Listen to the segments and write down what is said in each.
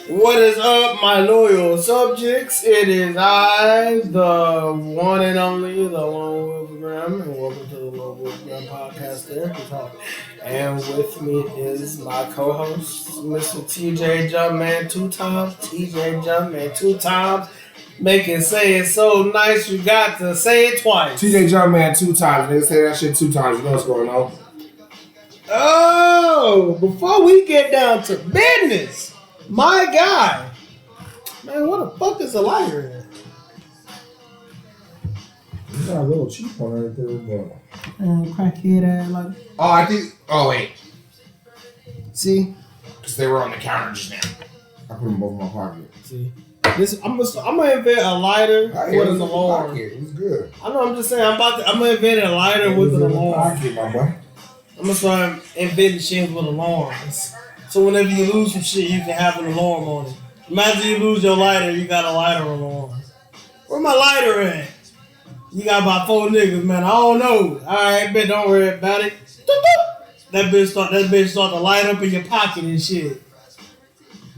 What is up, my loyal subjects? It is I, the one and only, the Lone Wolf Graham, and welcome to the Lone Wolf Graham podcast. Therapy Talk. And with me is my co-host, Mr. TJ Jumpman, two times. TJ Jumpman, two times. Make it say it so nice, you got to say it twice. TJ Jumpman two times. Nigga say that shit two times. You know what's going on. Oh, before we get down to business, my guy. Man, what the fuck is a lighter in? You got a little cheap one right there. Crackhead ass lighter. Oh, I think. Oh, wait. See? Because they were on the counter just now. I put them both in my pocket. See? I'm gonna invent a lighter with an alarm. It was good. I know, I'm just saying, I'm gonna invent a lighter with an alarm. Pocket, my boy. I'm gonna start inventing shit with alarms. So whenever you lose some shit, you can have an alarm on it. Imagine you lose your lighter, you got a lighter alarm. Where my lighter at? You got about 4 niggas, man. I don't know. Alright, bitch, don't worry about it. That bitch start to light up in your pocket and shit.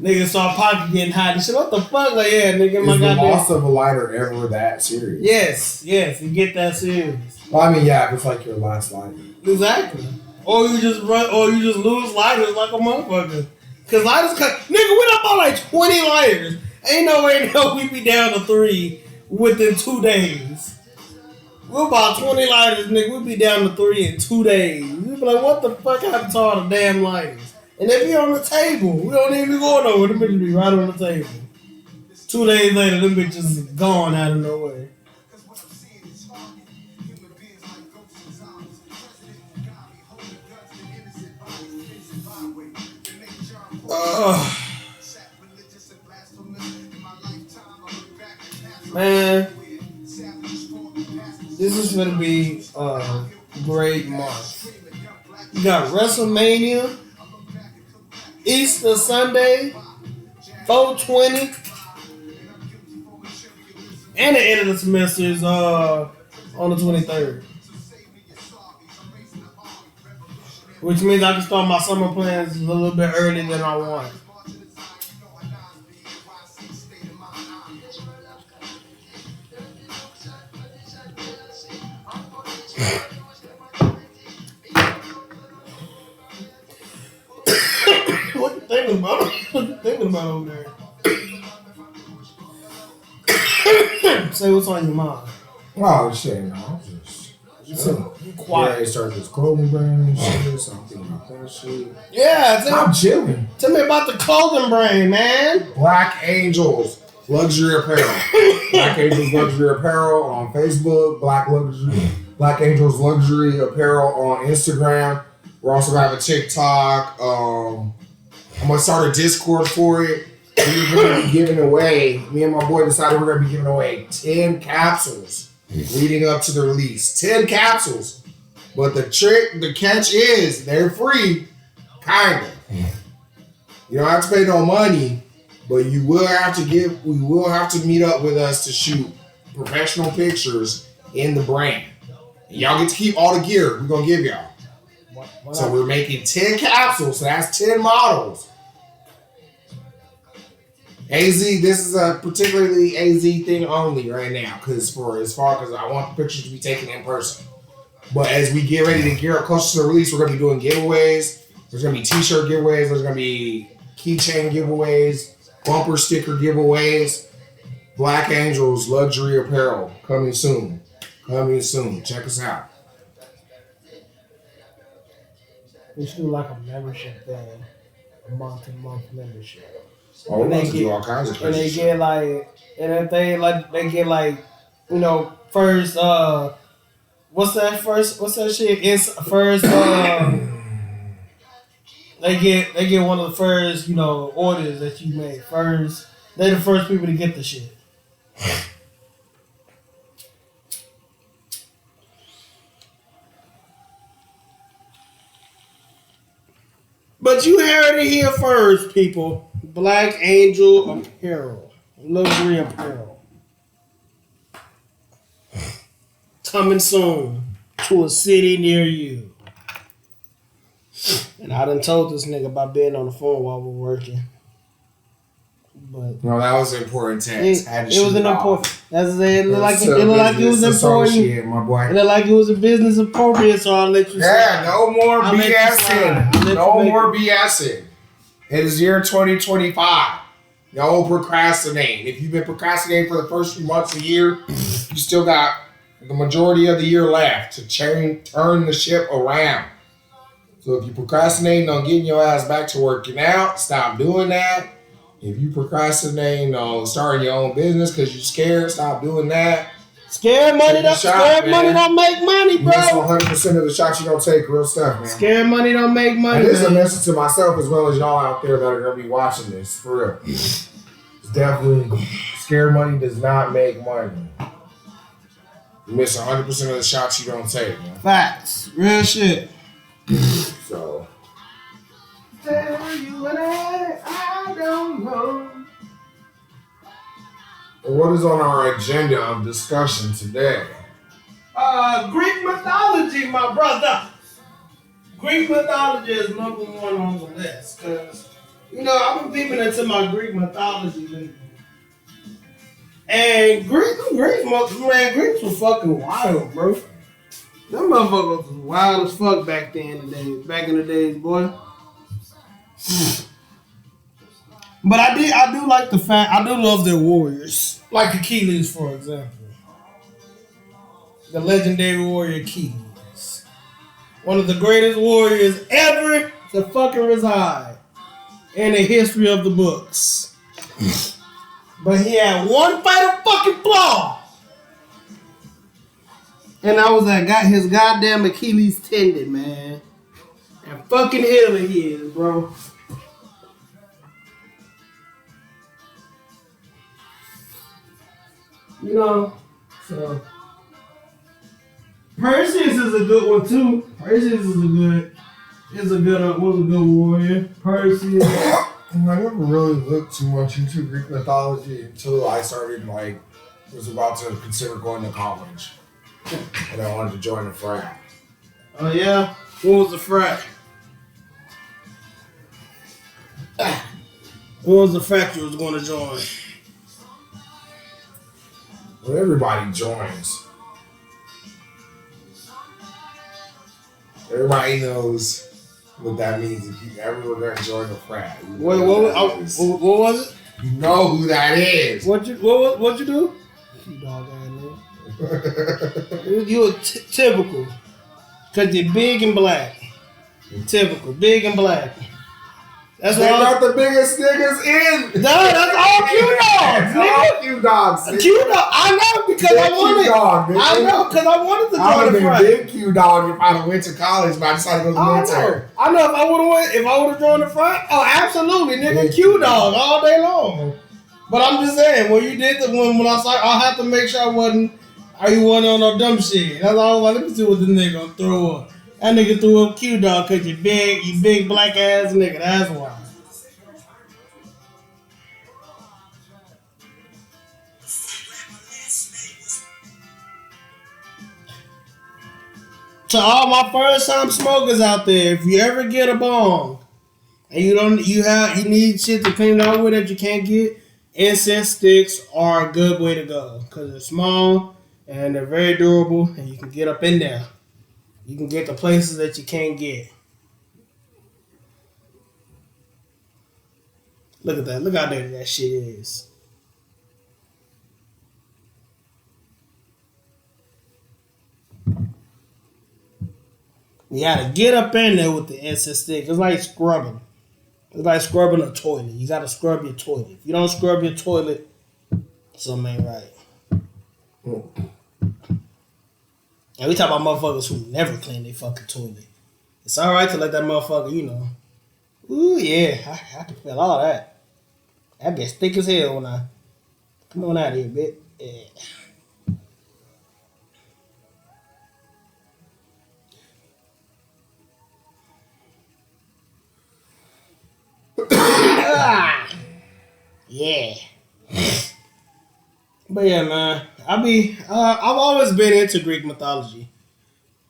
Niggas start pocket getting hot and shit. What the fuck? Like, yeah, nigga, Is my the goddamn. loss of a lighter ever that serious? Yes, you get that serious. Well, I mean, yeah, if it's like your last lighter. Exactly. Or you just lose lighters like a motherfucker. Cause lighters nigga, we done bought like 20 lighters. Ain't no way in hell we be down to 3 within 2 days. We'll buy 20 lighters, nigga. We'll be down to 3 in 2 days. We'll be like, what the fuck happened to all the damn lighters? And they be on the table. We don't even be going nowhere. Them bitches be right on the table. 2 days later, them bitches gone out of nowhere. Man, this is gonna be a great month. You got WrestleMania, Easter Sunday, 420, and the end of the semester is on the 23rd. Which means I can start my summer plans a little bit earlier than I want. What you thinking about? What you thinking about over there? Say what's on your mind. Oh, shit, no. I'm just. You quiet. Yeah, start this clothing brand and shit. So I'm thinking about that shit. Yeah, I'm chilling. Tell me about the clothing brand, man. Black Angels Luxury Apparel. Black Angels Luxury Apparel on Facebook. Black Angels Luxury Apparel on Instagram. We're also gonna have a TikTok. I'm gonna start a Discord for it. We're gonna be giving away. Me and my boy decided we're gonna be giving away 10 capsules leading up to the release. 10 capsules. But the catch is they're free, kinda. You don't have to pay no money, but we will have to meet up with us to shoot professional pictures in the brand. And y'all get to keep all the gear we're gonna give y'all. So we're making 10 capsules, so that's 10 models. AZ, this is a particularly AZ thing only right now, because I want the pictures to be taken in person. But as we get ready to gear up closer to the release, we're gonna be doing giveaways. There's gonna be t-shirt giveaways. There's gonna be keychain giveaways, bumper sticker giveaways. Black Angels Luxury Apparel coming soon. Check us out. We should do like a membership thing, a month-to-month membership. Oh, we're about to do all kinds of and they crazy get like, and if they get like, you know, first what's that shit? It's first they get one of the first, you know, orders that you make first. They're the first people to get the shit. But you heard it here first, people. Black Angel Apparel. Luxury Apparel. Coming soon to a city near you. And I done told this nigga about being on the phone while we're working. But No, that was an important text. Had to it was shoot an off. important. That's it. Looked like it was Business important. associate, my boy. It looked like it was a business appropriate. So I'll let you. Yeah, no more I'll let you slide. BSing. No more BSing. It is year 2025. No procrastinating. If you've been procrastinating for the first few months of the year, you still got the majority of the year left to turn the ship around. So if you procrastinating on getting your ass back to working out, stop doing that. If you procrastinating on starting your own business because you're scared, stop doing that. Scared money don't make money, bro. Miss 100% of the shots you don't take. Real stuff, man. Scared money don't make money. And this is a man. message to myself as well as y'all out there that are going to be watching this. For real. It's definitely, scared money does not make money. You miss 100% of the shots you don't take, man. Facts. Real shit. So. Tell you what I don't know. What is on our agenda of discussion today? Greek mythology, my brother. Greek mythology is number one on the list because, I've been peeping into my Greek mythology lately. And Greeks were fucking wild, bro. Them motherfuckers was wild as fuck back in the days, boy. But I do like the fact, I do love their warriors. Like Achilles, for example. The legendary warrior Achilles. One of the greatest warriors ever to fucking reside in the history of the books. But he had one fatal fucking flaw. And that was his goddamn Achilles tendon, man. And fucking hell he is, bro. So Perseus is a good one too. Perseus was a good warrior. Perseus. I never really looked too much into Greek mythology until I started was about to consider going to college. And I wanted to join a frat. Oh yeah? What was the frat? What was the frat you was going to join? Well, everybody joins. Everybody knows what that means if you ever were going to join a frat. Wait, what was it? You know who that is. What you do? You dog ass nigga. You typical. Cause you're big and black. Typical, big and black. That's They're not the biggest niggas in. No, that's all Q dogs. All Q dogs. Q dog. I know because I wanted. I know because I wanted to I would join have the been frat. big Q dog if I'd have went to college, but I decided to go to the military. I know if I would have joined the frat. Oh, absolutely, nigga, Q dog all day long. But I'm just saying, when you did when I started, I had to make sure I wasn't on no dumb shit. That's all I was like, let me see what this nigga gonna throw up. That nigga threw up Q dog because you big black ass nigga. That's why. To all my first time smokers out there, if you ever get a bong and you need shit to clean it out with that you can't get, incense sticks are a good way to go because they're small and they're very durable and you can get up in there. You can get the places that you can't get. Look at that. Look how dirty that shit is. You gotta get up in there with the incense stick. It's like scrubbing. It's like scrubbing a toilet. You gotta scrub your toilet. If you don't scrub your toilet, something ain't right. And we talk about motherfuckers who never clean their fucking toilet. It's alright to let that motherfucker, ooh yeah, I can feel all that. That bitch thick as hell when I come on out of here, bitch. Yeah. Yeah. But yeah, man, I've always been into Greek mythology.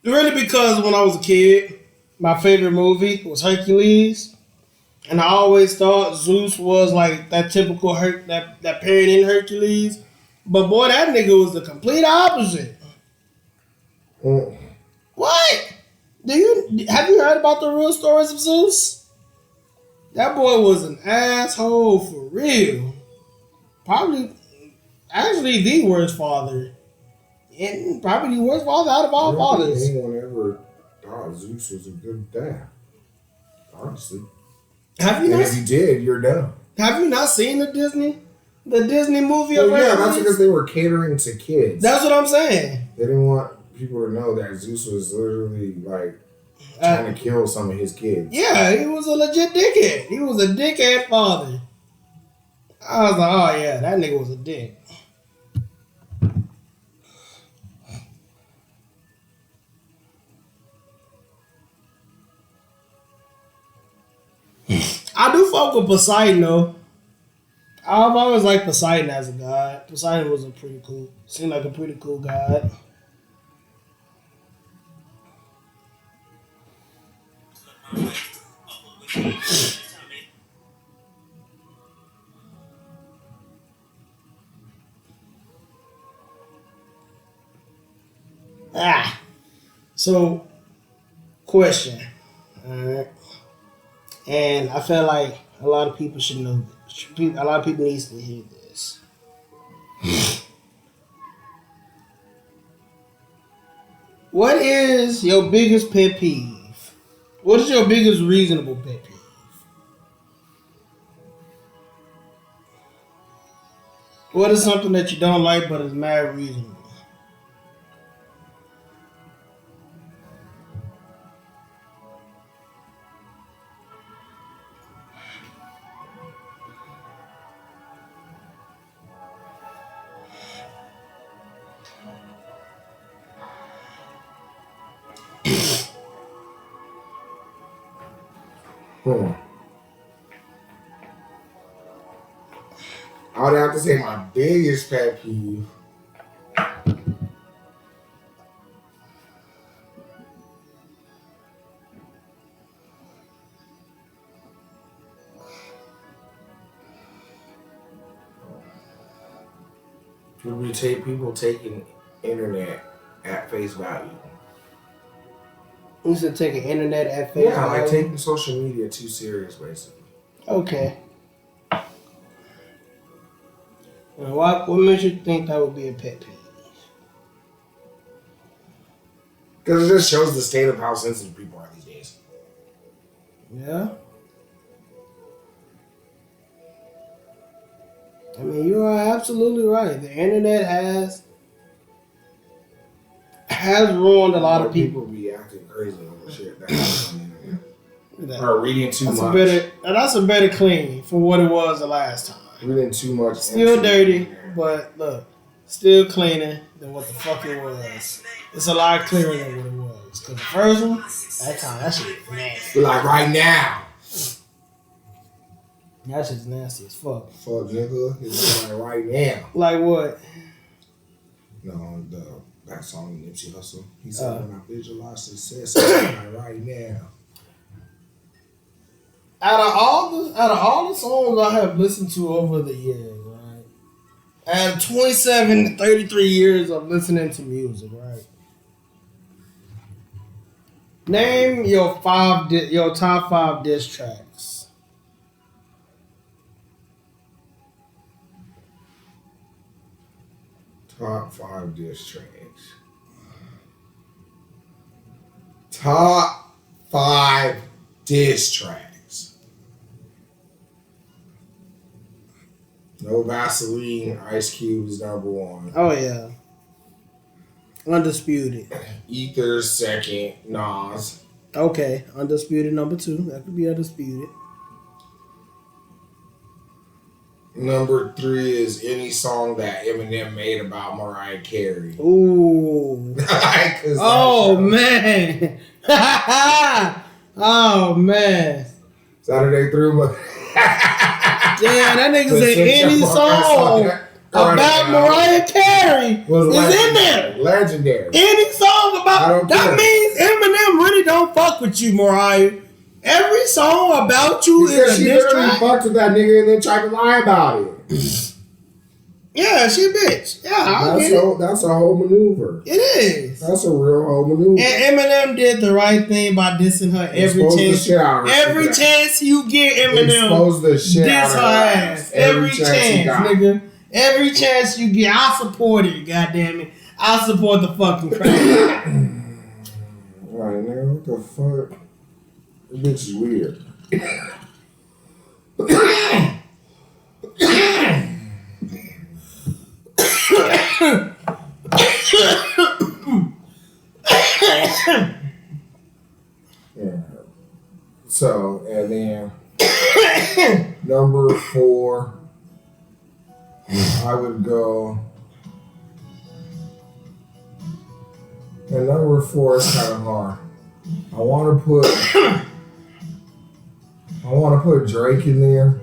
Really because when I was a kid, my favorite movie was Hercules. And I always thought Zeus was like that typical that parent in Hercules. But boy, that nigga was the complete opposite. Mm. What? Have you heard about the real stories of Zeus? That boy was an asshole for real. Actually the worst father. And probably the worst father out of all fathers. Anyone ever thought Zeus was a good dad? Honestly. If you did, you're dumb. Have you not seen the Disney movie? Well, yeah, that's because they were catering to kids. That's what I'm saying. They didn't want people to know that Zeus was literally like trying to kill some of his kids. Yeah, he was a legit dickhead. He was a dickhead father. I was like, oh yeah, that nigga was a dick. I do fuck with Poseidon though. I've always liked Poseidon as a god. Poseidon was seemed like a pretty cool god. So, question. Alright. And I feel like a lot of people should know this. A lot of people need to hear this. What is your biggest pet peeve? What is your biggest reasonable pet peeve? What is something that you don't like but is mad reasonable? I would have to say my biggest pet peeve. Would be people taking internet at face value. You said taking internet at face value? Yeah, like taking social media too serious, basically. Okay. And what makes you think that would be a pet peeve? Because it just shows the state of how sensitive people are these days. Yeah. I mean, you are absolutely right. The internet has ruined a lot of people. People be acting crazy over shit that happens on the internet. Or reading too much. That's a better clean for what it was the last time. Reading too much. Still dirty, but look, still cleaner than what the fuck it was. It's a lot clearer than what it was. Because the first one, that shit was nasty. Like right now. That shit's nasty as fuck. Fuck, nigga. It's like right now. Like what? No, that song Nipsey Hussle. He said, when I visualize success, it's like right now. Out of all the songs I have listened to over the years, right? Out of 27, 33 years of listening to music, right? Name your top 5 diss tracks. Top 5 diss tracks. Top 5 diss tracks. No Vaseline, Ice Cube is number 1. Oh yeah. Undisputed. Ether second, Nas. Okay, Undisputed number 2. That could be Undisputed. Number 3 is any song that Eminem made about Mariah Carey. Ooh. Oh man. Oh man. Saturday through. Damn, that nigga said any song about Mariah Carey is in there. Legendary. Any song about that means Eminem really don't fuck with you, Mariah. Every song about you Because is she a diss literally track. fucked with that nigga and then tried to lie about it. Yeah, she a bitch. Yeah, I get it. That's a whole maneuver. It is. That's a real whole maneuver. And Eminem did the right thing by dissing her every Expose the chance. shit out of her. Every chance you get, Eminem Expose the shit out diss of her her ass. Every chance, nigga. Every chance you get, I support it. Goddamn it, I support the fucking crowd. Right, nigga, what the fuck? This bitch is weird. Yeah. So, and then number 4, I would go. And number 4 is kind of hard. I want to put Drake in there.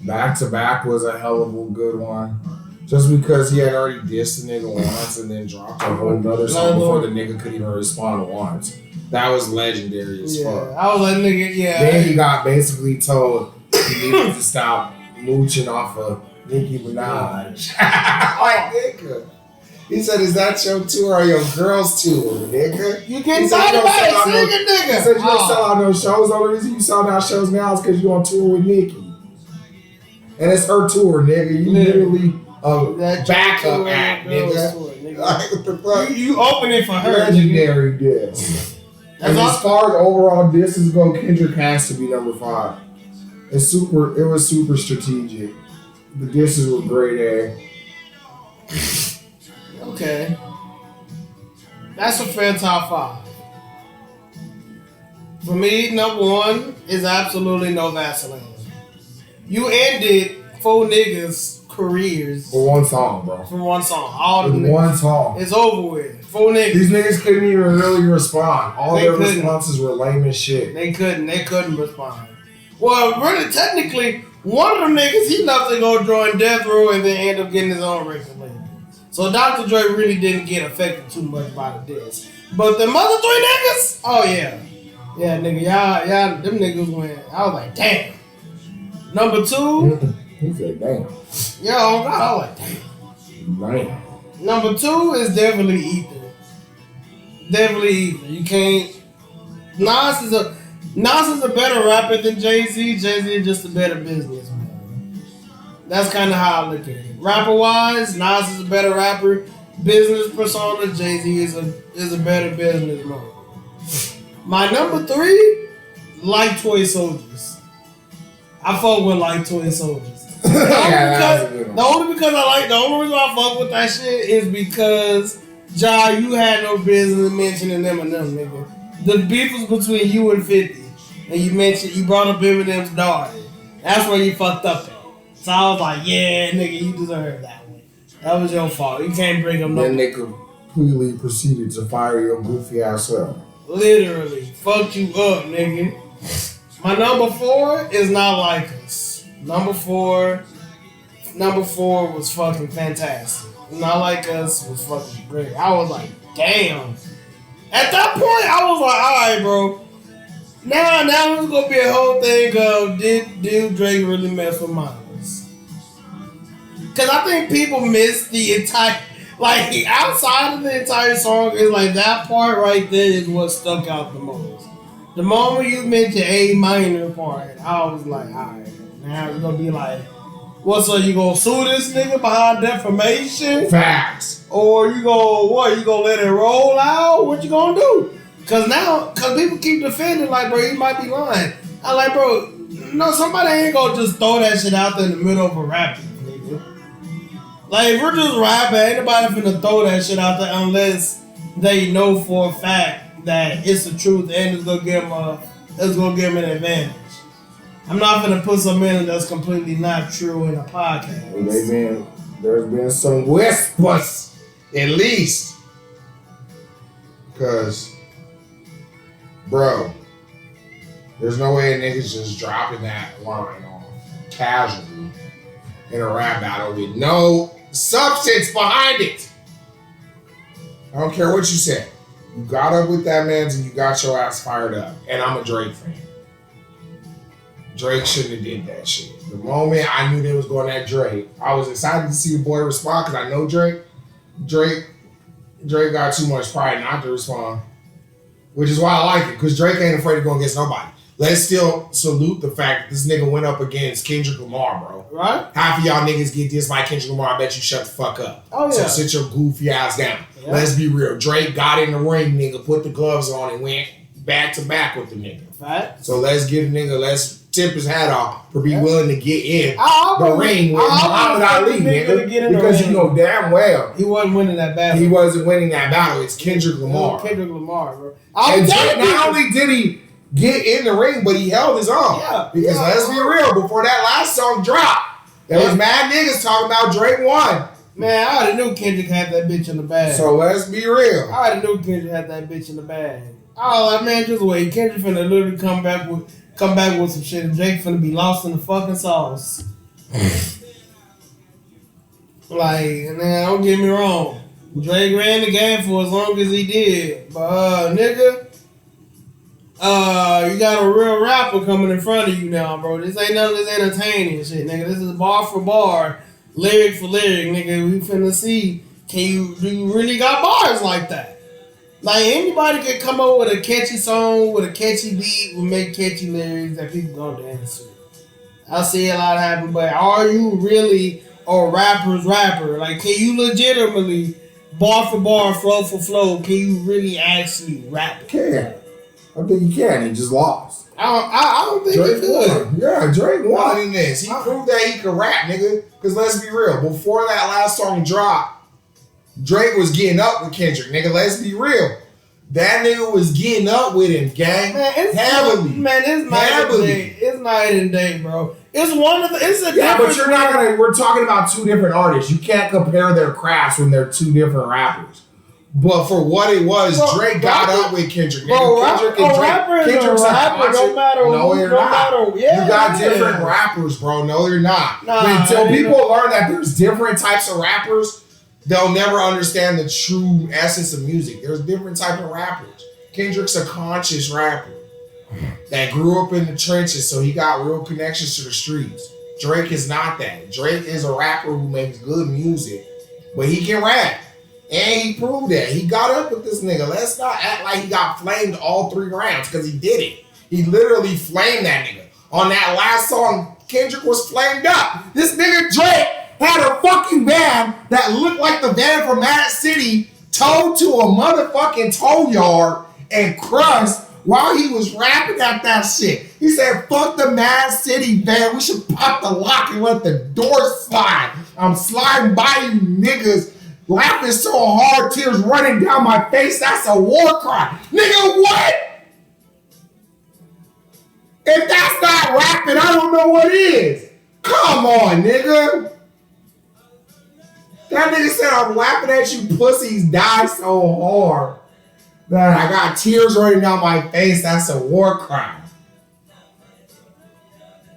Back to Back was a hell of a good one. Just because he had already dissed the nigga once and then dropped a whole nother song before the nigga could even respond once. That was legendary as fuck. I was like, nigga, yeah. Then he got basically told he needed to stop mooching off of Nicki Minaj. Like, nigga. He said, is that your tour or your girl's tour, nigga? You getting excited about it, nigga, nigga. He said you don't sell out no shows. The only reason you sell out shows now is because you on tour with Nicki. And it's her tour, nigga. You literally backup act, nigga. Like, what the fuck? You open it for her. Legendary diss. And as far as overall disses go, Kendrick has to be number 5. It was super strategic. The disses were grade A. Okay. That's a fair top 5. For me, number 1 is absolutely No Vaseline. You ended 4 niggas' careers For one song, bro. for one song. All the For niggas. one song. It's over with. 4 niggas. These niggas couldn't even really respond. All They their couldn't. responses were lame as shit. They couldn't respond. Well, really, technically, one of them niggas, he left to go join Death Row and then end up getting his own record label. So Dr. Dre really didn't get affected too much by the diss. But the other 3 niggas, oh yeah. Yeah, nigga, y'all, them niggas went, I was like, damn. Number 2, He said, damn. yeah, oh God, I was like, damn. Damn. Number 2 is definitely Ether. Definitely Ether. You can't. Nas is a better rapper than Jay-Z. Jay-Z is just a better businessman. That's kind of how I look at it. Rapper wise, Nas is a better rapper. Business persona, Jay-Z is a better businessman. My number 3, Like Toy Soldiers. I fuck with Like Toy Soldiers. The only reason I fuck with that shit is because you had no business mentioning Eminem, nigga. The beef was between you and 50, and you brought up Eminem's daughter. That's where you fucked up at. So I was like, yeah, nigga, you deserve that one. That was your fault. You can't bring up no. Then they completely proceeded to fire your goofy ass up. Literally, fucked you up, nigga. My number 4 is Not Like Us. Number 4 was fucking fantastic. Not Like Us was fucking great. I was like, damn. At that point, I was like, alright, bro. Now there's gonna be a whole thing of did Drake really mess with Miles? Cause I think people miss the entire, like, outside of the entire song is like that part right there is what stuck out the most. The moment you mentioned A minor part, I was like, alright, now it's gonna be like, what's up, you gonna sue this nigga behind defamation? Facts. Or you gonna let it roll out? What you gonna do? Cause people keep defending like, bro, you might be lying. I'm like, bro, no, somebody ain't gonna just throw that shit out there in the middle of a rap, nigga. Like, if we're just rapping, ain't nobody finna throw that shit out there unless they know for a fact that it's the truth and it's gonna give them an advantage. I'm not gonna put something in that's completely not true in a podcast. There's been some whispers, at least. Because, bro, there's no way a nigga's just dropping that line off casually in a rap battle with no substance behind it. I don't care what you say. You got up with that man's and you got your ass fired up. And I'm a Drake fan. Drake shouldn't have did that shit. The moment I knew they was going at Drake, I was excited to see the boy respond because I know Drake. Drake got too much pride not to respond. Which is why I like it, because Drake ain't afraid to go against nobody. Let's still salute the fact that this nigga went up against Kendrick Lamar, bro. Right? Half of y'all niggas get dissed by Kendrick Lamar, I bet you shut the fuck up. Oh, yeah. So sit your goofy ass down. Yeah. Let's be real. Drake got in the ring, nigga, put the gloves on and went back to back with the nigga. Right? So let's tip his hat off for being willing to get in I the ring with Muhammad Ali, nigga. Because you know damn well he wasn't winning that battle. he wasn't winning that battle. It's Kendrick Lamar. Kendrick Lamar, bro. And Drake, not only did he get in the ring, but he held his own. Yeah. Because let's be real, before that last song dropped, there was mad niggas talking about Drake won. Man, I already knew Kendrick had that bitch in the bag. So let's be real. I already knew Kendrick had that bitch in the bag. I was like, man, just wait. Kendrick finna literally come back with some shit, and Drake finna be lost in the fucking sauce. Like, man, don't get me wrong. Drake ran the game for as long as he did. But, nigga, you got a real rapper coming in front of you now, bro. This ain't none of this entertaining shit, nigga. This is bar for bar, lyric for lyric, nigga. We finna see, do you really got bars like that? Like, anybody could come up with a catchy song, with a catchy beat, will make catchy lyrics that people gonna dance to. I see a lot happen, but are you really a rapper's rapper? Like, can you legitimately, bar for bar, flow for flow, can you really actually rap? Can. I think he can. He just lost. I don't think he could. Won. Yeah, Drake won in this. He proved that he could rap, nigga. Because let's be real. Before that last song dropped, Drake was getting up with Kendrick, nigga. Let's be real. That nigga was getting up with him, gang. Man, it's heavily. It's night and day. It's night and day, bro. It's one of the. It's a yeah, but you're not gonna. We're talking about two different artists. You can't compare their crafts when they're two different rappers. But for what it was, bro, Drake got up with Kendrick. Bro, Kendrick and Drake. Kendrick's a rapper, no matter who. No, you're not. You got different rappers, bro. No, you're not. Until people learn that there's different types of rappers, they'll never understand the true essence of music. There's different type of rappers. Kendrick's a conscious rapper that grew up in the trenches, so he got real connections to the streets. Drake is not that. Drake is a rapper who makes good music, but he can rap. And he proved that. He got up with this nigga. Let's not act like he got flamed all 3 rounds, because he did it. He literally flamed that nigga. On that last song, Kendrick was flamed up. This nigga Drake had a fucking van that looked like the van from Mad City towed to a motherfucking tow yard and crushed while he was rapping at that shit. He said, fuck the Mad City van. We should pop the lock and let the door slide. I'm sliding by you niggas, laughing so hard, tears running down my face. That's a war crime. Nigga, what? If that's not rapping, I don't know what is. Come on, nigga. That nigga said, I'm laughing at you pussies die so hard that I got tears running down my face. That's a war crime.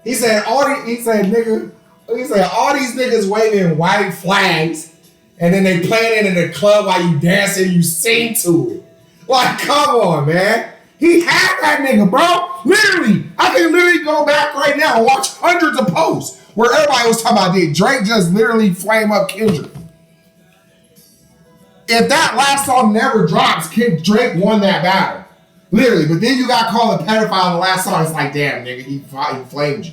He said, all these niggas waving white flags and then they playing it in the club while you dancing, you sing to it. Like, come on, man. He had that nigga, bro. Literally. I can literally go back right now and watch hundreds of posts where everybody was talking about it. Drake just literally flame up Kendrick. If that last song never drops, Drake won that battle. Literally. But then you got called a pedophile in the last song. It's like, damn, nigga, he flamed you.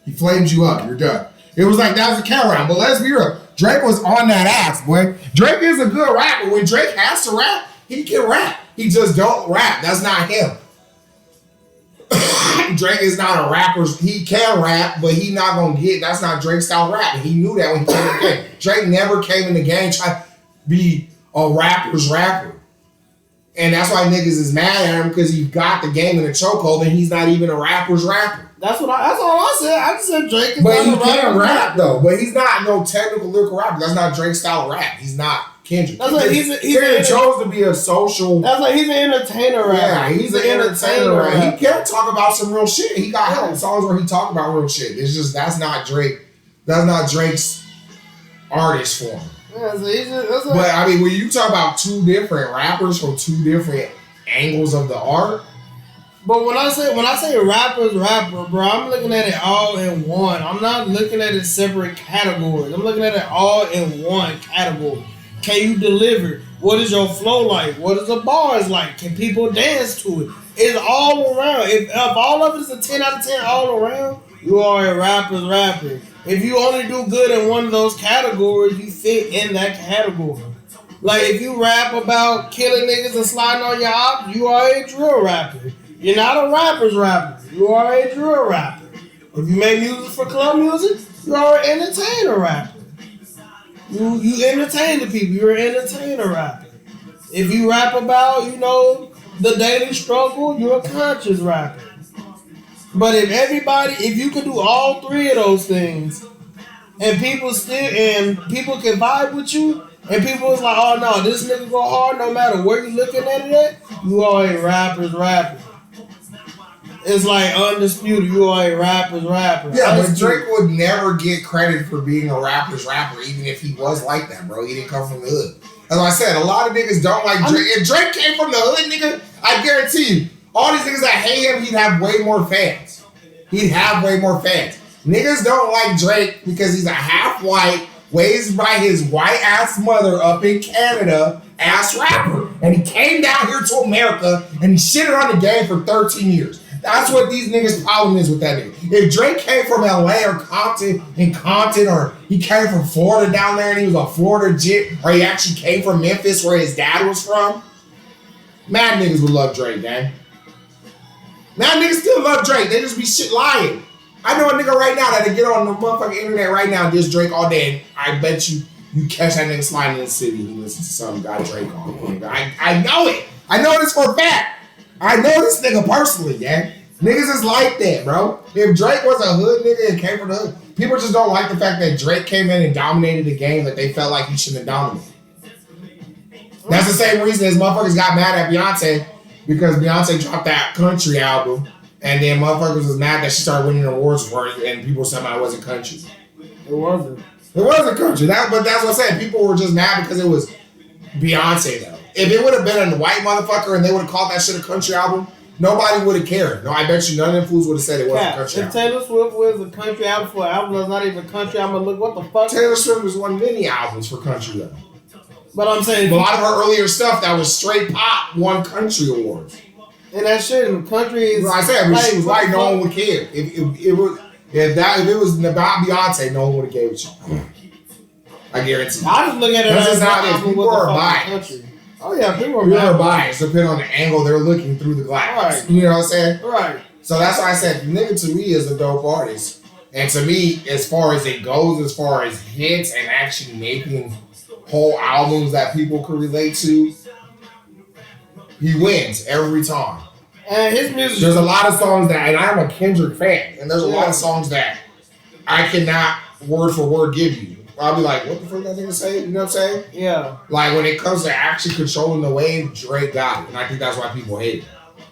He flamed you up. You're done. It was like, that was a count round. But let's be real. Drake was on that ass, boy. Drake is a good rapper. When Drake has to rap, he can rap. He just don't rap. That's not him. Drake is not a rapper. He can rap, but he not gonna get. That's not Drake's style rap. And he knew that when he came in the game. Drake never came in the game trying to be a rapper's rapper. And that's why niggas is mad at him, because he got the game in a chokehold and he's not even a rapper's rapper. That's all I said. I just said Drake is but not he a rapper. can rap though. But he's not no technical lyrical rapper. That's not Drake's style of rap. He's not Kendrick. That's like he chose to be a social. That's like he's an entertainer rapper. Yeah, he's an entertainer rapper. He can talk about some real shit. He got songs where he talk about real shit. It's just that's not Drake. That's not Drake's artist form. Yeah, so he's just, But I mean, when you talk about two different rappers from two different angles of the art. But when I say rapper, bro, I'm looking at it all in one. I'm not looking at it separate categories. I'm looking at it all in one category. Can you deliver? What is your flow like? What is the bars like? Can people dance to it? It's all around. If all of it is a 10 out of 10 all around, you are a rapper. If you only do good in one of those categories, you fit in that category. Like if you rap about killing niggas and sliding on your ops, you are a drill rapper. You're not a rapper's rapper. You are a drill rapper. If you make music for club music, you are an entertainer rapper. You entertain the people. You're an entertainer rapper. If you rap about, the daily struggle, you're a conscious rapper. But if you could do all three of those things, and people can vibe with you, and people is like, oh no, this nigga go hard no matter where you looking at it at, you are a rapper's rapper. It's like undisputed, you are a rapper's rapper. Yeah, but Drake would never get credit for being a rapper's rapper, even if he was like that, bro. He didn't come from the hood. As I said, a lot of niggas don't like Drake. If Drake came from the hood, nigga, I guarantee you, all these niggas that hate him, he'd have way more fans. Niggas don't like Drake because he's a half-white, raised by his white-ass mother up in Canada, ass rapper. And he came down here to America and he shitted on the game for 13 years. That's what these niggas' problem is with that nigga. If Drake came from LA or Compton, or he came from Florida down there and he was a Florida jit, or he actually came from Memphis where his dad was from, mad niggas would love Drake, gang. Mad niggas still love Drake. They just be shit lying. I know a nigga right now that'll get on the motherfucking internet right now and diss Drake all day, and I bet you catch that nigga sliding in the city and he listens to some guy Drake on. I know it. I know this for a fact. I know this nigga personally, gang. Niggas is like that, bro. If Drake was a hood nigga and came from the hood, people just don't like the fact that Drake came in and dominated the game that they felt like he shouldn't have dominated. That's the same reason as motherfuckers got mad at Beyonce, because Beyonce dropped that country album, and then motherfuckers was mad that she started winning awards for it, and people somehow it wasn't country. It wasn't. It wasn't country. But that's what I'm saying. People were just mad because it was Beyonce, though. If it would have been a white motherfucker and they would have called that shit a country album, nobody would have cared. No, I bet you none of them fools would have said it wasn't a country album. If Taylor Swift was a country album for an album that's not even country, I'm gonna look, what the fuck? Taylor Swift was won many albums for country, though. But I'm saying a lot of her earlier stuff that was straight pop won country awards. And that shit in country is. I said, when she was white, no one would care. If it was about Beyonce, no one would have gave it to you. I guarantee you. I just look at it as how it is. People are biased. Country. Oh yeah, people are biased depending on the angle they're looking through the glass. Right. You know what I'm saying? Right. So that's why I said, nigga to me is a dope artist. And to me, as far as it goes, as far as hits and actually making whole albums that people could relate to, he wins every time. And his music. There's a lot of songs that, and I'm a Kendrick fan, and there's a lot of songs that I cannot word for word give you. I'll be like, what the fuck that nigga say? You know what I'm saying? Yeah. Like when it comes to actually controlling the wave, Drake got it. And I think that's why people hate him.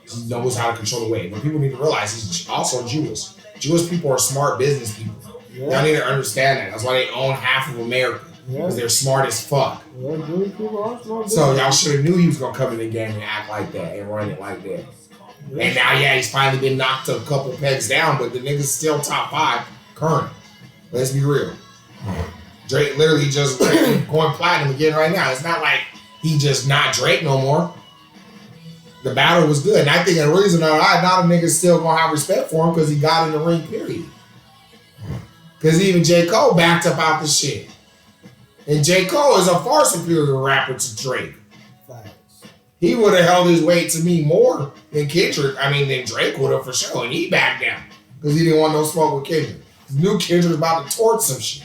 He knows how to control the wave. But people need to realize he's also Jewish. Jewish people are smart business people. Yeah. Y'all need to understand that. That's why they own half of America. Because they're smart as fuck. Yeah, Jewish people are smart. So y'all should have knew he was going to come in the game and act like that and run it like that. Yeah. And now, he's finally been knocked a couple pegs down, but the nigga's still top 5 current. Let's be real. Drake literally just going platinum again right now. It's not like he just not Drake no more. The battle was good. And I think the reason not a niggas still gonna have respect for him because he got in the ring, period. Because even J. Cole backed up out the shit. And J. Cole is a far superior rapper to Drake. He would have held his weight to me more than Kendrick. Than Drake would have for sure. And he backed down. Because he didn't want no smoke with Kendrick. He knew Kendrick was about to torch some shit.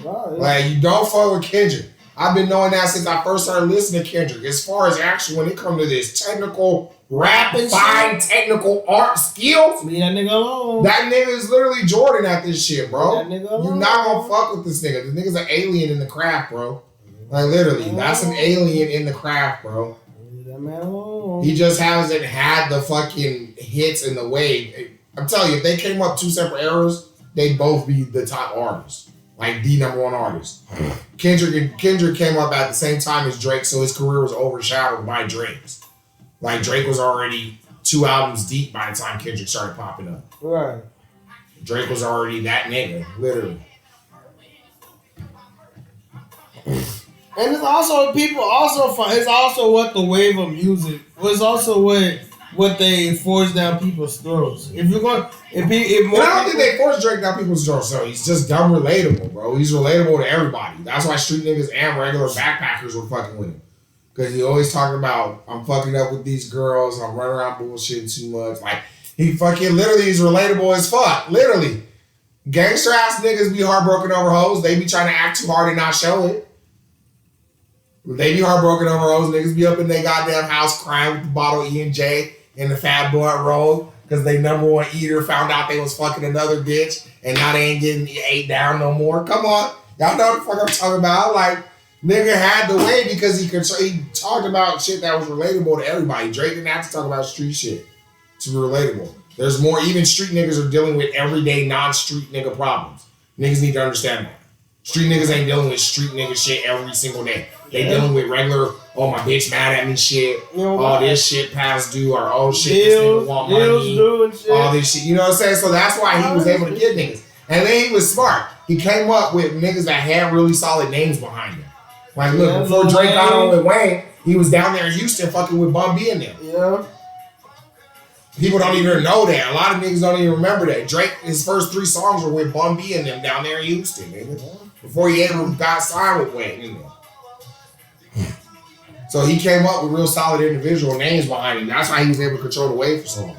Like, you don't fuck with Kendrick. I've been knowing that since I first started listening to Kendrick. As far as actually when it comes to this technical rapping, fine technical art skills, leave that nigga alone. That nigga is literally Jordan at this shit, bro. That nigga alone. You're not gonna fuck with this nigga. This nigga's an alien in the craft, bro. Like literally, that's an alien in the craft, bro. Leave that man alone. He just hasn't had the fucking hits in the wave. I'm telling you, if they came up 2 separate eras, they'd both be the top artists. Like the number one artist. Kendrick came up at the same time as Drake, so his career was overshadowed by Drake's. Like Drake was already 2 albums deep by the time Kendrick started popping up. Right. Drake was already that nigga, literally. And it's also it's also what the wave of music was also what they forced down people's throats. If you're going, if more, I don't think they forced Drake down people's throats. So he's just dumb relatable, bro. He's relatable to everybody. That's why street niggas and regular backpackers were fucking with him. Because he always talking about, I'm fucking up with these girls, I'm running around bullshitting too much. Like, he fucking literally is relatable as fuck. Literally. Gangster ass niggas be heartbroken over hoes. They be trying to act too hard and not show it. They be heartbroken over hoes. Niggas be up in their goddamn house crying with the bottle of E&J and the fat blunt roll because they number one eater found out they was fucking another bitch and now they ain't getting ate down no more. Come on. Y'all know what the fuck I'm talking about. Like, nigga had the way because he talked about shit that was relatable to everybody. Drake didn't have to talk about street shit to be relatable. There's more, even street niggas are dealing with everyday non-street nigga problems. Niggas need to understand that. Street niggas ain't dealing with street nigga shit every single day. They dealing with regular, oh my bitch mad at me shit, all this shit past due, or oh shit, this nigga want money, all this shit. You know what I'm saying? So that's why he was able to get niggas. And then he was smart. He came up with niggas that had really solid names behind him. Like look, before Drake got on with Wayne, he was down there in Houston fucking with Bun B and them. Yeah. People don't even know that. A lot of niggas don't even remember that. Drake, his first 3 songs were with Bun B and them down there in Houston, nigga. Before he ever got signed with Wayne, you know. So he came up with real solid individual names behind him. That's why he was able to control the wave for so long.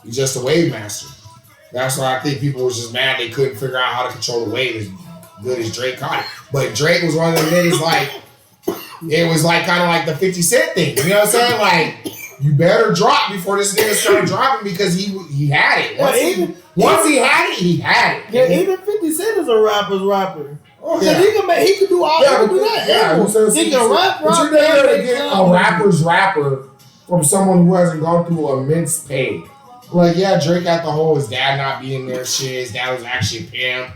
He's just a wave master. That's why I think people was just mad they couldn't figure out how to control the wave as good as Drake caught it. But Drake was one of the niggas like, it was like kind of like the 50 Cent thing. You know what I'm saying? Like, you better drop before this nigga started dropping because he had it. Once he had it, he had it. Yeah, even 50 Cent is a rapper. Oh, yeah. He could do all. Yeah, he could do that. Yeah, He can rap. But you're never gonna get a rapper's rapper from someone who hasn't gone through immense pain. Like, yeah, Drake had the whole his dad not being there shit. His dad was actually a pimp,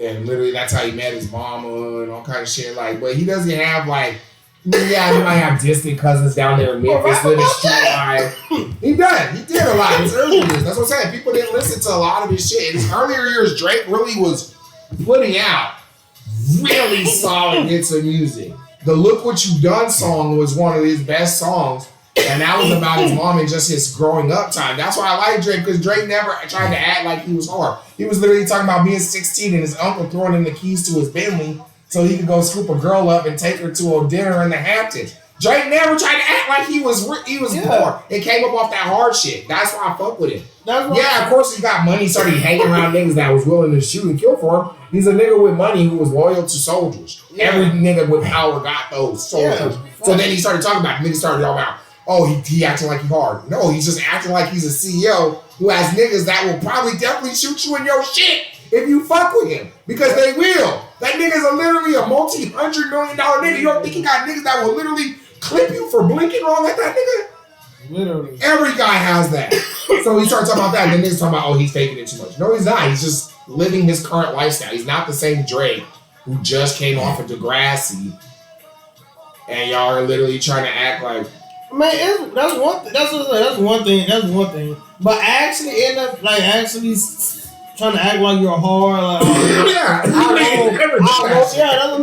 and literally that's how he met his mama and all kind of shit. Like, but he doesn't have like. Yeah, he might have distant cousins down there in Memphis living street life. He did. He did a lot in his early years. That's what I'm saying. People didn't listen to a lot of his shit. In his earlier years, Drake really was putting out really solid hits of music. The Look What You Done song was one of his best songs. And that was about his mom and just his growing up time. That's why I like Drake, because Drake never tried to act like he was hard. He was literally talking about being 16 and his uncle throwing him the keys to his Bentley so he could go scoop a girl up and take her to a dinner in the Hamptons. Drake never tried to act like he was poor. It came up off that hard shit. That's why I fuck with him. Yeah, of course he got money, started hanging around niggas that was willing to shoot and kill for him. He's a nigga with money who was loyal to soldiers. Yeah. Every nigga with power got those soldiers. Yeah. So then he started talking about, niggas started talking about, oh, he acting like he hard. No, he's just acting like he's a CEO who has niggas that will probably definitely shoot you in your shit if you fuck with him. Because they will. That nigga's literally a multi-$100 million nigga. You don't think he got niggas that will literally clip you for blinking wrong at that nigga? Literally. Every guy has that. So he started talking about that, and then niggas talking about, oh, he's faking it too much. No, he's not. He's just living his current lifestyle. He's not the same Drake who just came off of Degrassi, and y'all are literally trying to act like. Man, that's one thing. But actually end up trying to act like you're hard. Like, yeah, that's what I'm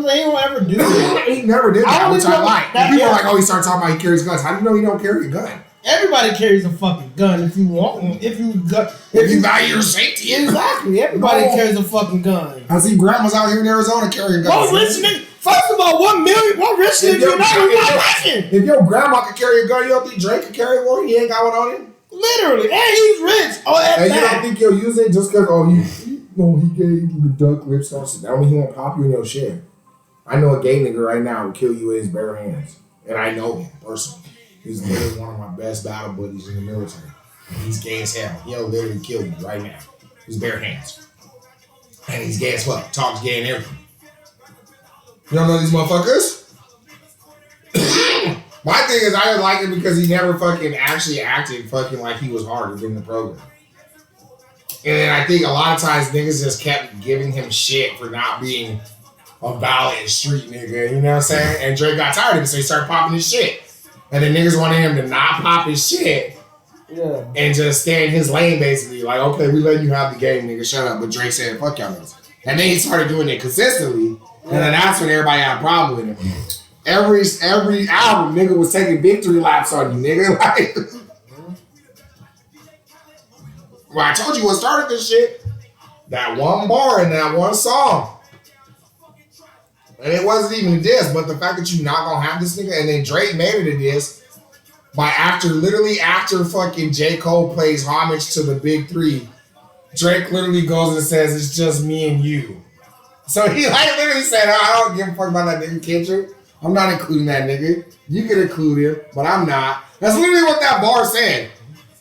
saying. He won't ever do that. He never did that, which I like. People are like, oh, he started talking about he carries guns. How do you know he don't carry a gun? Everybody carries a fucking gun if you want one. If you value your safety. Exactly. Everybody carries a fucking gun. I see grandmas out here in Arizona carrying guns. First of all, what rich nigga you not if your grandma could carry a gun, you don't think Drake could carry one? He ain't got one on him? Literally. And he's rich. And you don't think he'll use it just because, he gave you the duck lips on shit. That don't mean he won't pop you in your shit. I know a gay nigga right now who kill you with his bare hands. And I know him personally. He's literally one of my best battle buddies in the military. He's gay as hell. He'll literally kill you right now. His bare hands. And he's gay as fuck. Talks gay and everything. You don't know these motherfuckers? My thing is, I like him because he never fucking actually acted fucking like he was harder than the program. then I think a lot of times niggas just kept giving him shit for not being a valid street nigga, you know what I'm saying? And Drake got tired of it, so he started popping his shit. And the niggas wanted him to not pop his shit. Yeah. And just stay in his lane, basically. Like, okay, we letting you have the game, nigga, shut up. But Drake said, fuck y'all niggas. And then he started doing it consistently. And then that's when everybody had a problem with him. Every album, nigga was taking victory laps on you, nigga. Like, well, I told you what started this shit. That one bar in that one song. And it wasn't even a diss, but the fact that you not gonna have this nigga, and then Drake made it a diss by literally after fucking J. Cole plays homage to the big three, Drake literally goes and says, it's just me and you. So he like literally said, I don't give a fuck about that nigga Kendrick. I'm not including that nigga. You can include him, but I'm not. That's literally what that bar said.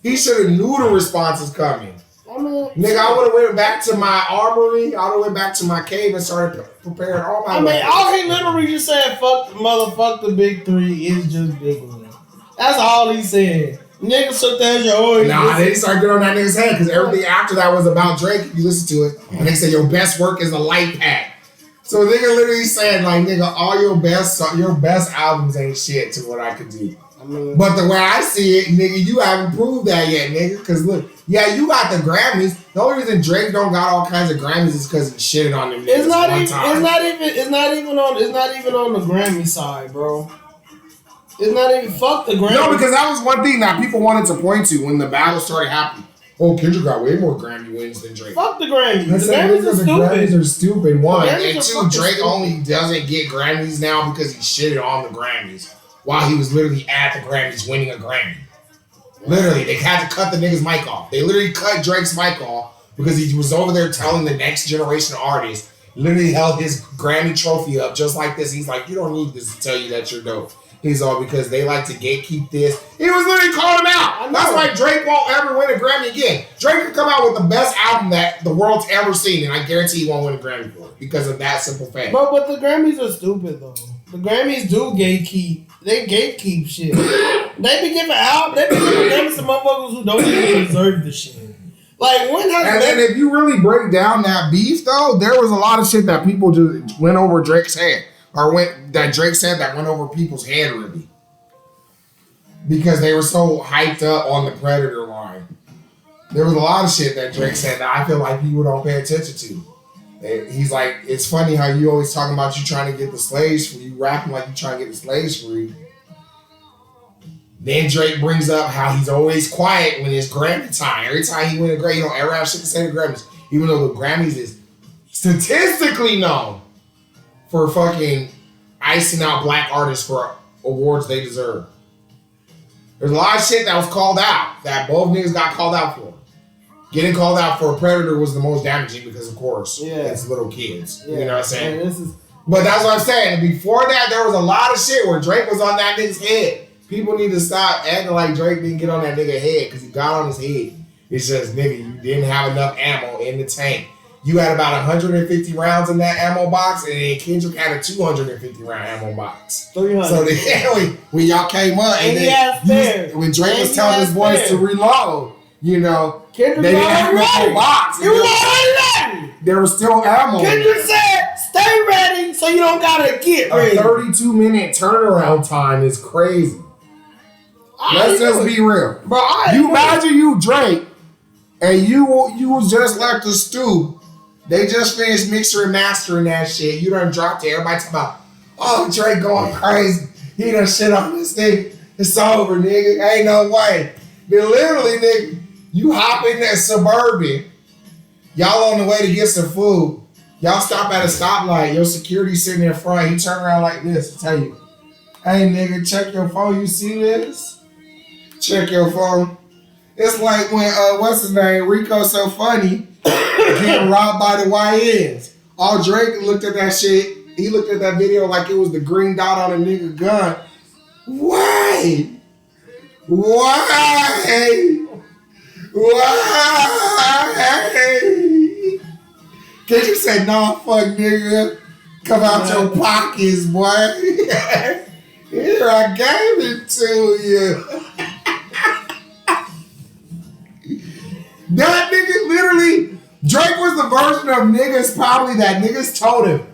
He should have knew the response was coming. Nigga, I would have went back to my armory. I would have went back to my cave and started preparing all my weapons. All he literally just said, fuck the big three, it's just big one. That's all he said. Niggas took that shit. Nah, they started getting on that nigga's head because everything after that was about Drake. If you listen to it, and they say your best work is a light pack. So nigga literally said, like, nigga, all your best albums ain't shit to what I could do. But the way I see it, nigga, you haven't proved that yet, nigga. Because look, yeah, you got the Grammys. The only reason Drake don't got all kinds of Grammys is because he shitted on them niggas It's not even on the Grammy side, bro. It's not even fuck the Grammy. No, because that was one thing that people wanted to point to when the battle started happening. Oh, Kendrick got way more Grammy wins than Drake. Fuck the Grammys. The Grammys are stupid. One. And two, Drake only doesn't get Grammys now because he shitted on the Grammys while he was literally at the Grammys winning a Grammy. Literally, they had to cut the nigga's mic off. They literally cut Drake's mic off because he was over there telling the next generation of artists, literally held his Grammy trophy up just like this. He's like, you don't need this to tell you that you're dope. He's all because they like to gatekeep this. He was literally calling him out. That's why Drake won't ever win a Grammy again. Drake could come out with the best album that the world's ever seen, and I guarantee he won't win a Grammy for it because of that simple fact. But the Grammys are stupid though. The Grammys do gatekeep. They gatekeep shit. They be giving Grammys to motherfuckers who don't even deserve the shit. Like when has and then if you really break down that beef though, there was a lot of shit that people just went over Drake's head. Or that Drake said that went over people's head really. Because they were so hyped up on the Predator line. There was a lot of shit that Drake said that I feel like people don't pay attention to. He's like, it's funny how you always talking about you trying to get the slaves free, you rapping like you trying to get the slaves free. Then Drake brings up how he's always quiet when it's Grammy time. Every time he win a Grammy, he don't ever have shit to say to Grammys. Even though the Grammys is statistically known for fucking icing out black artists for awards they deserve. There's a lot of shit that was called out that both niggas got called out for. Getting called out for a Predator was the most damaging because, of course, it's little kids. Yeah. You know what I'm saying? But that's what I'm saying. And before that, there was a lot of shit where Drake was on that nigga's head. People need to stop acting like Drake didn't get on that nigga's head because he got on his head. It's just, nigga, you didn't have enough ammo in the tank. You had about 150 rounds in that ammo box, and then Kendrick had a 250 round ammo box. 300. So then, when y'all came up, and then when Drake was telling his boys to reload, you know, Kendrick they didn't have no box. You were already ready. There was still ammo. Kendrick said, "Stay ready, so you don't gotta get ready." A 32-minute turnaround time is crazy. Let's just be real, bro. You imagine you Drake, and you was just like the stew. They just finished mixing and mastering that shit. You done dropped it. Everybody talking about, oh, Drake going crazy. He done shit on this thing. It's over, nigga. Ain't no way. Then literally, nigga, you hop in that Suburban. Y'all on the way to get some food. Y'all stop at a stoplight. Your security sitting in front. He turn around like this and tell you, hey, nigga, check your phone. You see this? Check your phone. It's like when, what's his name? Rico So Funny. Getting robbed by the YNs. All Drake looked at that shit. He looked at that video like it was the green dot on a nigga gun. Why? Kendrick said, nah, fuck nigga. Come out your pockets, boy. Here, I gave it to you. That nigga literally literally, Drake was the version of niggas probably that niggas told him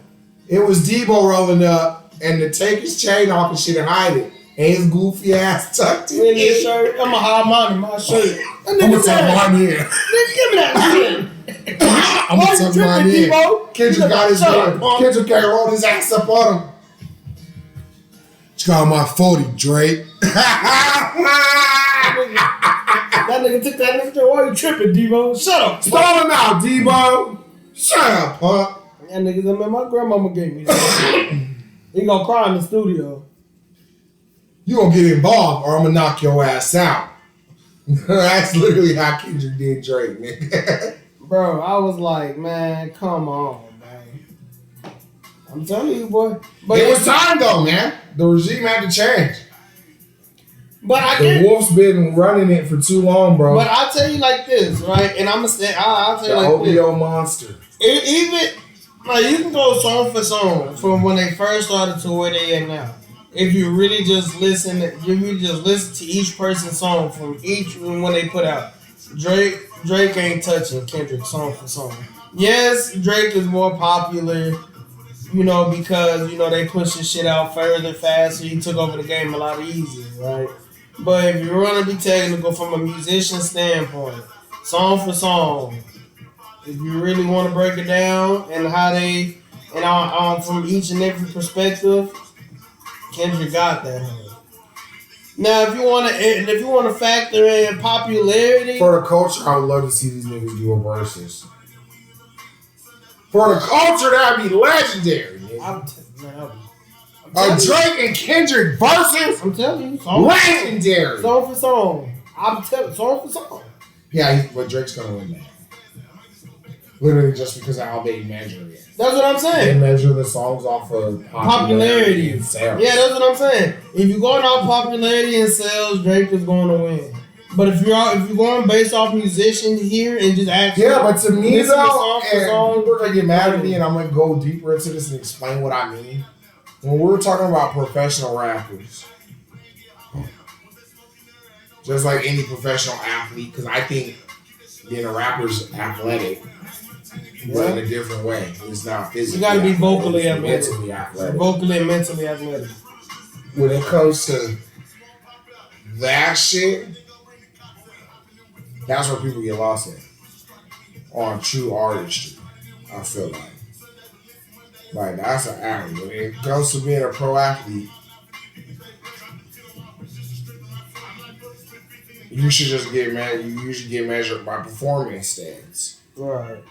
it was Debo rolling up and to take his chain off and shit and hide it. And his goofy ass tucked it in his shirt. I'm gonna hide mine in my shirt. I'm gonna tuck mine in. Nigga, give me that shit. I'm gonna tuck mine in. Kendrick got his gun. Kendrick can't roll his ass up on him. You got my 40, Drake. That nigga took that nigga. Why you tripping, Debo? Shut up. Stall him out, Debo. Shut up, punk. That nigga, man, my grandmama gave me that. He gonna cry in the studio. You gonna get involved or I'm gonna knock your ass out. That's literally how Kendrick did Drake, nigga. Bro, I was like, man, come on, man. I'm telling you, boy. But it was time though, man. The regime had to change. But the Wolf's been running it for too long, bro. But I'll tell you like this, right? And I'm gonna say, I'll tell you like this. The OVO monster. Even like you can go song for song from when they first started to where they at now. If you really just listen, to each person's song from each when they put out. Drake ain't touching Kendrick song for song. Yes, Drake is more popular, because they push his shit out further, faster. He took over the game a lot easier, right? But if you're gonna be technical from a musician standpoint, song for song, if you really want to break it down and how they from each and every perspective, Kendrick got that. Now, if you want to factor in popularity for the culture, I would love to see these niggas do a versus. For the culture, that'd be legendary. Drake and Kendrick versus. I'm telling you, legendary. Song for song. Song for song. Yeah, but Drake's gonna win that. Literally just because of how they measure it. That's what I'm saying. They measure the songs off of popularity and sales. Yeah, that's what I'm saying. If you're going off popularity and sales, Drake is going to win. But if you're going based off musicians here and just actually but to me though, and people are gonna get mad at me, and I'm gonna go deeper into this and explain what I mean. When we're talking about professional rappers, just like any professional athlete, because I think being a rapper is athletic. But in a different way. It's not physically. You gotta be vocally athletic. Mentally athletic. Vocally and mentally athletic. When it comes to that shit, that's where people get lost at. On true artistry, I feel like. Like, that's an athlete. When it comes to being a pro athlete, you should just get measured by performance stats. Right.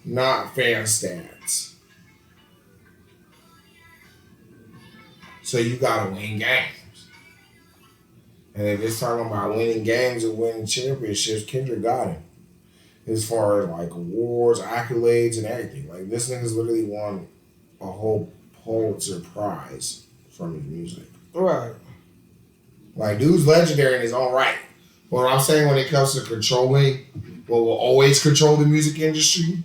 Not fan stats. So you gotta win games. And if it's talking about winning games and winning championships, Kendrick got him. As far as like awards, accolades, and everything. Like this nigga's literally won a whole Pulitzer Prize from his music. Right. Like dude's legendary in his own right. But what I'm saying when it comes to controlling what will always control the music industry,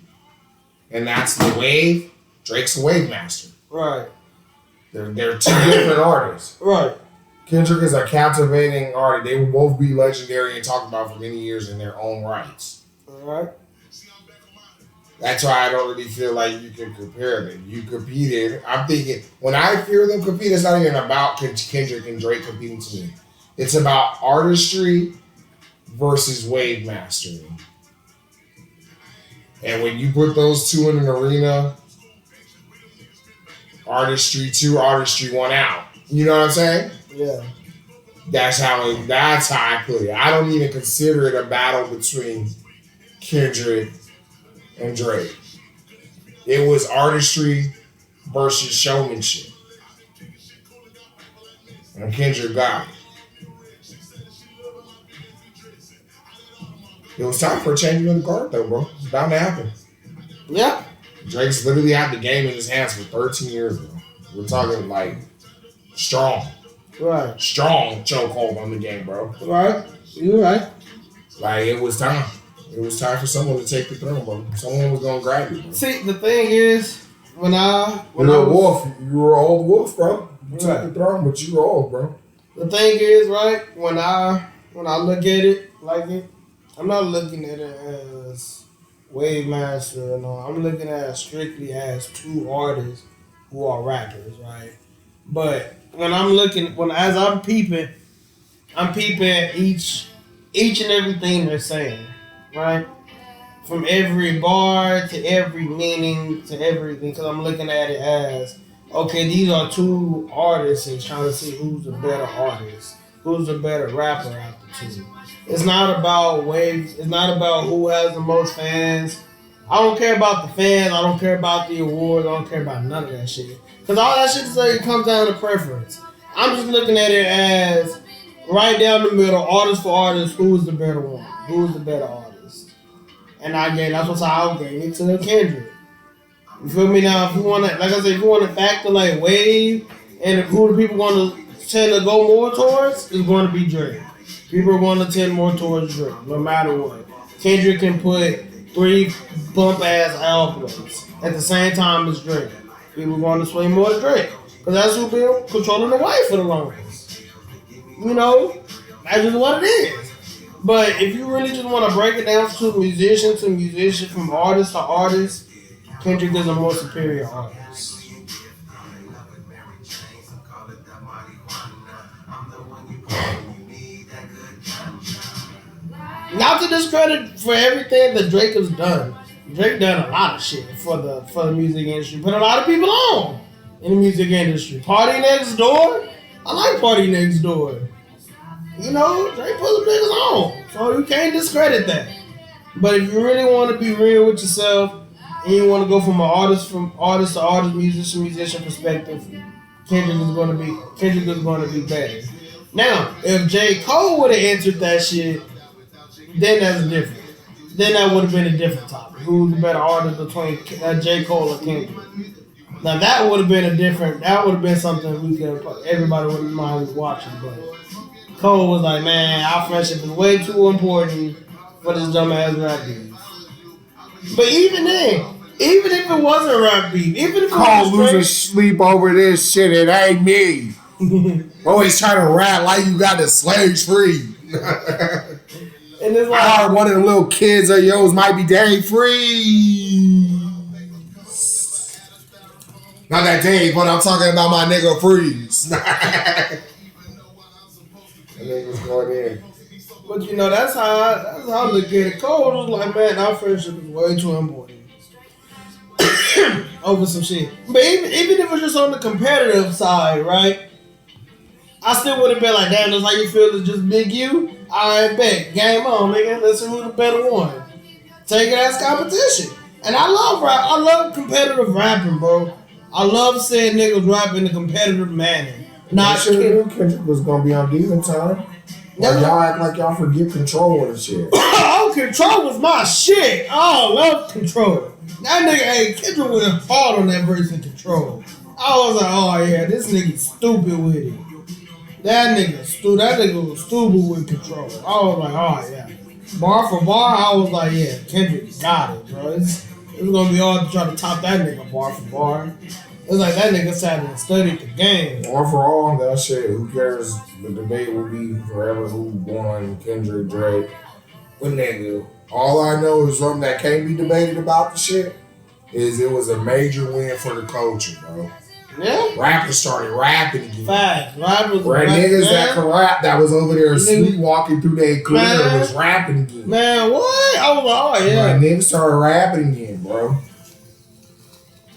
and that's the wave. Drake's the wave master. Right. They're two different artists. Right. Kendrick is a captivating artist. They will both be legendary and talked about for many years in their own rights. Right. That's why I don't really feel like you can compare them. You competed. I'm thinking, when I hear them compete, it's not even about Kendrick and Drake competing to me. It's about artistry versus wave mastering. And when you put those two in an arena, artistry 2, artistry 1 out. You know what I'm saying? Yeah. That's how I put it. I don't even consider it a battle between Kendrick and Drake. It was artistry versus showmanship. And Kendrick got it. It was time for a change of the guard, though, bro. It's bound to happen. Yeah. Drake's literally had the game in his hands for 13 years, bro. We're talking like strong. Right. Strong chokehold on the game, bro. Right. You're right. Like, it was time. It was time for someone to take the throne, bro. Someone was going to grab you, bro. See, the thing is, when I was Wolf, you were old Wolf, bro. You took right. the throne, but you were old, bro. The thing is, right, when I look at it like it, I'm not looking at it as Wave Master. No, I'm looking at it strictly as two artists who are rappers, right? But when I'm looking, when as I'm peeping each and everything they're saying, right? From every bar to every meaning to everything, because I'm looking at it as okay, these are two artists and trying to see who's the better artist, who's the better rapper out the two. It's not about waves. It's not about who has the most fans. I don't care about the fans. I don't care about the awards. I don't care about none of that shit. Because all that shit comes down to preference. I'm just looking at it as right down the middle, artist for artist, who's the better one? Who's the better artist? And that's what I gave it to Kendrick. You feel me now? If you want to, like I said, if you want to factor like Wave and who the people want to tend to go more towards, it's going to be Drake. People are going to tend more towards Drake, no matter what. Kendrick can put 3 bump ass albums at the same time as Drake. People are going to swing more to Drake because that's who been controlling the white for the longest. You know, that's just what it is. But if you really just want to break it down to musician, from artist to artist, Kendrick is a more superior artist. Not to discredit for everything that Drake has done. Drake done a lot of shit for the music industry. Put a lot of people on in the music industry. Party Next Door. I like Party Next Door. You know, Drake put the niggas on. So you can't discredit that. But if you really want to be real with yourself and you want to go from artist to artist, musician perspective, Kendrick is going to be better. Now, if J. Cole would have answered that shit, then that's different. Then that would have been a different topic. Who's the better artist between J. Cole or Kendrick? Now that would have been something everybody would have mind watching. But Cole was like, man, our friendship is way too important for this dumbass rap beef. But even then, even if it wasn't rap beef, even if Cole losing sleep over this shit, it ain't me. Always trying to rap like you got the slaves free. And it's like, I heard one of the little kids of yours might be day free. Not that Dave, but I'm talking about my nigga Freeze. That nigga was going in. But you know, that's how I look at it. Cole was like, man, our friendship is way too important over some shit. But even if it was just on the competitive side, right? I still would have been like, damn, that's how you feel, it's just Big U? Alright, bet. Game on, nigga. Let's see who the better one. Take it as competition. And I love rap. I love competitive rapping, bro. I love seeing niggas rap in a competitive manner. Not sure Kendrick was gonna be on Demon Time. Like, y'all act like y'all forget Control and shit. Oh, Control was my shit. Oh, I love Control. That nigga, hey, Kendrick went hard on that verse in Control. I was like, oh yeah, this nigga stupid with it. That nigga was stupid with Control. I was like, oh yeah. Bar for bar, I was like, yeah, Kendrick got it, bro. It's gonna be hard to try to top that nigga bar for bar. It's like that nigga sat and studied the game. Bar for all, that shit, who cares? The debate will be forever who won, Kendrick, Drake. What nigga? All I know is something that can't be debated about the shit is it was a major win for the culture, bro. Yeah. Rappers started rapping again. Facts. Rappers niggas that could rap that was over there sleepwalking through their career was rapping again. Man, what? I was like, oh yeah. Niggas started rapping again, bro.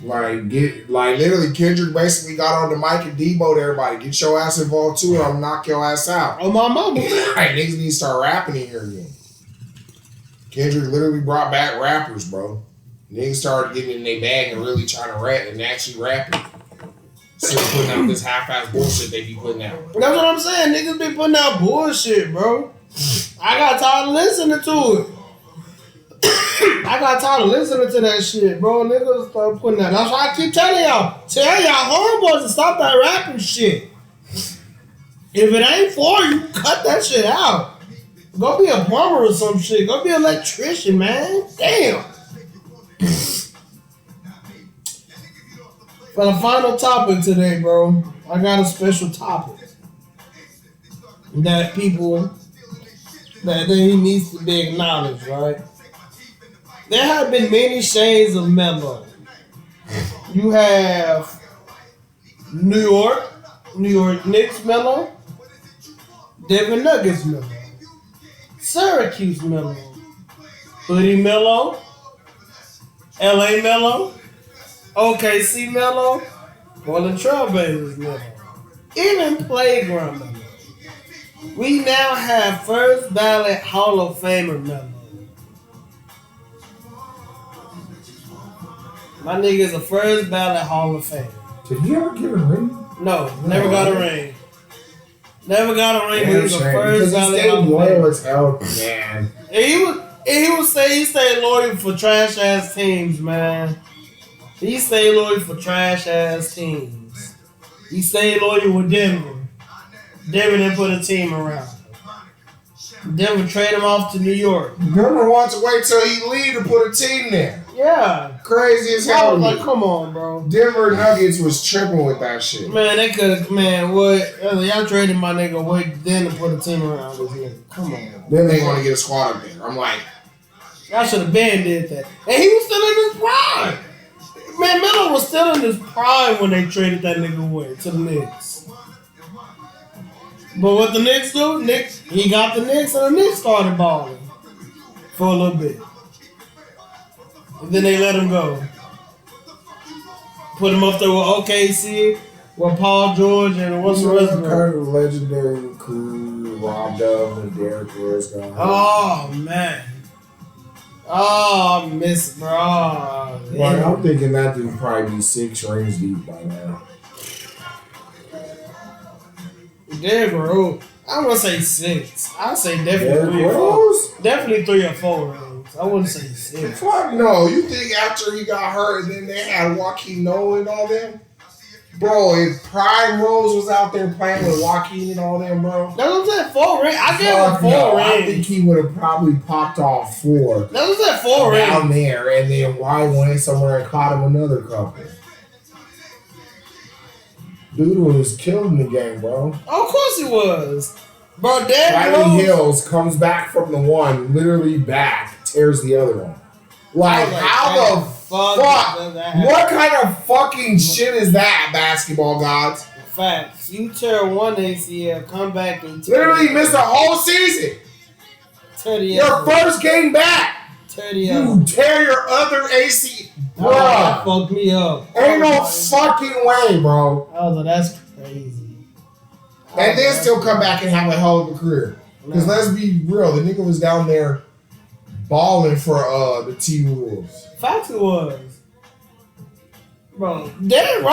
Like literally Kendrick basically got on the mic and Debo to everybody. Get your ass involved too, or I'll knock your ass out. Oh my mama. Niggas need to start rapping in here again. Kendrick literally brought back rappers, bro. Niggas started getting in their bag and really trying to rap and actually rapping. Instead of putting out this half-ass bullshit they be putting out. That's what I'm saying. Niggas be putting out bullshit, bro. I got tired of listening to it. I got tired of listening to that shit, bro. Niggas start putting that. That's why I keep telling y'all. Tell y'all homeboys to stop that rapping shit. If it ain't for you, cut that shit out. Go be a plumber or some shit. Go be an electrician, man. Damn. For the final topic today, bro, I got a special topic that people that he needs to be acknowledged, right? There have been many shades of Melo. You have New York Knicks Melo, Denver Nuggets Melo, Syracuse Melo, Hoodie Melo, LA Melo, OKC Melo, Portland Trailblazers Melo, even Playground Melo. We now have first ballot Hall of Famer Melo. My nigga is a first ballot Hall of Famer. Did he ever get a ring? No, never got a ring. Never got a ring, but he's a Shame, first because he ballot stayed Hall of loyal Famer. as hell, man. And he would say he stayed loyal for trash ass teams, man. He stayed loyal for trash ass teams. He stayed loyal with Denver. Denver didn't put a team around him. Denver traded him off to New York. Denver wants to wait till he leave to put a team there. Yeah. Crazy as I hell. was like, come on, bro. Denver Nuggets was tripping with that shit. Man, they could have, man, what? Y'all traded my nigga wait then to put a team around this nigga. Come on. Then they want to get a squad up there. I'm like, Y'all should have been did that. And he was still in his prime. Man, Melo was still in his prime when they traded that nigga away to the Knicks. But what the Knicks do? He got the Knicks and the Knicks started balling for a little bit. And then they let him go. Put him up there with OKC, with Paul George, and what's the rest of them? kind of legendary crew, Rob Dove and Derrick Rose guy. Oh, man. Oh, I miss it, bro. Oh, Like, I'm thinking that dude probably be 6 rings deep by now. Derrick Rose. I wouldn't say 6. I'd say definitely 3 or 4. Rose? Definitely 3 or 4 rings. I wouldn't say 6. Fuck no. You think after he got hurt and then they had Joaquin Noah and all them? Bro, if Prime Rose was out there playing with Joaquin and all them, bro. That was at 4 rings. I gave him 4 no, I think rings. he would have probably popped off 4 That was at 4 down rings. there, and then Y went somewhere and caught him another couple. Dude was killing the game, bro. Of course he was. Bro, Derrick Riley Rose. Hills comes back from the one, literally back, tears the other one. Like, Like, how the fuck fuck? does that happen? What kind of fucking shit is that, basketball gods? Facts. You tear one ACL, come back and tear Literally missed the whole season. tear the Your other. first game back. Tear the other. You tear your other AC. Oh, that Bruh. fucked me up. Ain't no fucking way, bro. I was like, that's crazy. And then still come back and have a hell of a career. Because let's be real, the nigga was down there balling for the T-Wolves. Facts it was. Bro, Derrick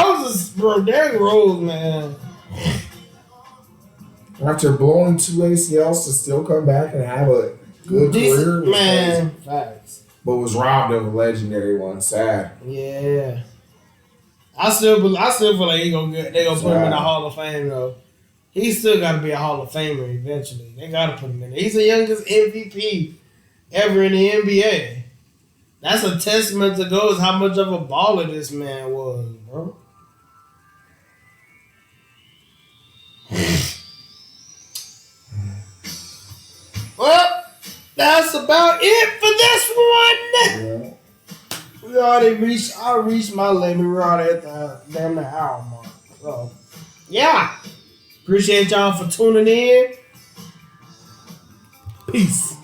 Rose, man. After blowing 2 ACLs to still come back and have a good career. Was man. crazy. Facts. But was robbed of a legendary one. Sad. Yeah. I still feel like they gonna put him in the Hall of Fame though. He's still gotta be a Hall of Famer eventually. They gotta put him in there. He's the youngest MVP ever in the NBA. That's a testament to goes how much of a baller this man was, bro. Well, that's about it for this one. Yeah. We already reached. I reached my limit. We're already at the damn the hour mark. So, yeah. Appreciate y'all for tuning in. Peace.